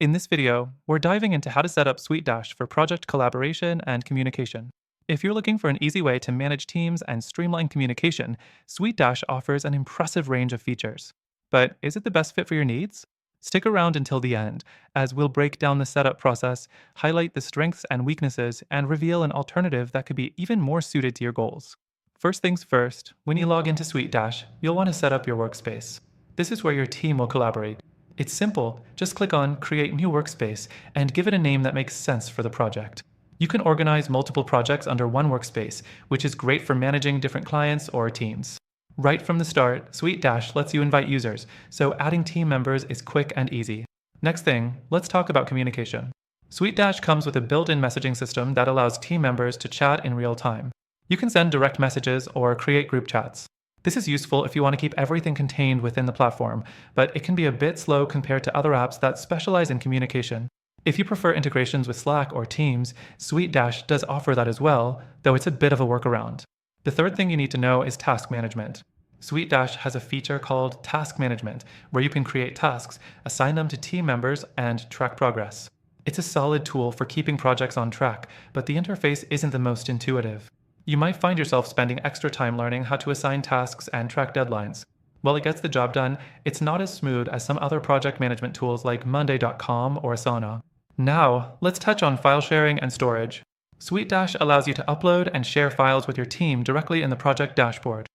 In this video, we're diving into how to set up SuiteDash for project collaboration and communication. If you're looking for an easy way to manage teams and streamline communication, SuiteDash offers an impressive range of features. But is it the best fit for your needs? Stick around until the end, as we'll break down the setup process, highlight the strengths and weaknesses, and reveal an alternative that could be even more suited to your goals. First things first, when you log into SuiteDash, you'll want to set up your workspace. This is where your team will collaborate. It's simple, just click on Create New Workspace and give it a name that makes sense for the project. You can organize multiple projects under one workspace, which is great for managing different clients or teams. Right from the start, SuiteDash lets you invite users, so adding team members is quick and easy. Next thing, let's talk about communication. SuiteDash comes with a built-in messaging system that allows team members to chat in real time. You can send direct messages or create group chats. This is useful if you want to keep everything contained within the platform, but it can be a bit slow compared to other apps that specialize in communication. If you prefer integrations with Slack or Teams, SuiteDash does offer that as well, though it's a bit of a workaround. The third thing you need to know is task management. SuiteDash has a feature called Task Management, where you can create tasks, assign them to team members, and track progress. It's a solid tool for keeping projects on track, but the interface isn't the most intuitive. You might find yourself spending extra time learning how to assign tasks and track deadlines. While it gets the job done, it's not as smooth as some other project management tools like Monday.com or Asana. Now, let's touch on file sharing and storage. SuiteDash allows you to upload and share files with your team directly in the project dashboard.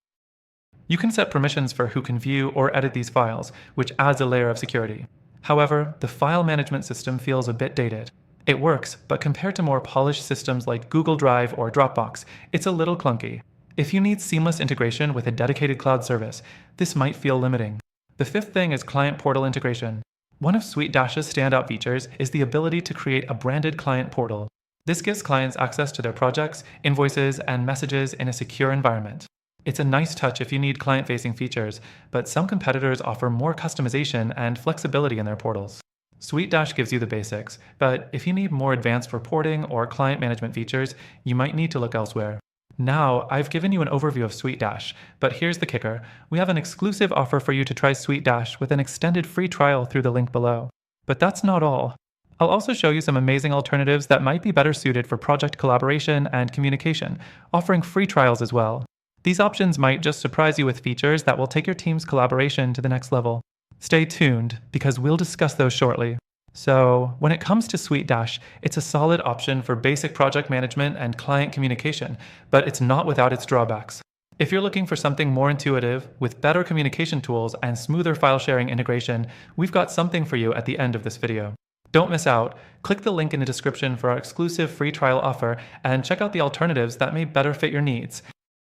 You can set permissions for who can view or edit these files, which adds a layer of security. However, the file management system feels a bit dated. It works, but compared to more polished systems like Google Drive or Dropbox, it's a little clunky. If you need seamless integration with a dedicated cloud service, this might feel limiting. The fifth thing is client portal integration. One of SuiteDash's standout features is the ability to create a branded client portal. This gives clients access to their projects, invoices, and messages in a secure environment. It's a nice touch if you need client-facing features, but some competitors offer more customization and flexibility in their portals. SuiteDash gives you the basics, but if you need more advanced reporting or client management features, you might need to look elsewhere. Now, I've given you an overview of SuiteDash, but here's the kicker. We have an exclusive offer for you to try SuiteDash with an extended free trial through the link below. But that's not all. I'll also show you some amazing alternatives that might be better suited for project collaboration and communication, offering free trials as well. These options might just surprise you with features that will take your team's collaboration to the next level. Stay tuned, because we'll discuss those shortly. So, when it comes to SuiteDash, it's a solid option for basic project management and client communication, but it's not without its drawbacks. If you're looking for something more intuitive, with better communication tools and smoother file sharing integration, we've got something for you at the end of this video. Don't miss out. Click the link in the description for our exclusive free trial offer and check out the alternatives that may better fit your needs.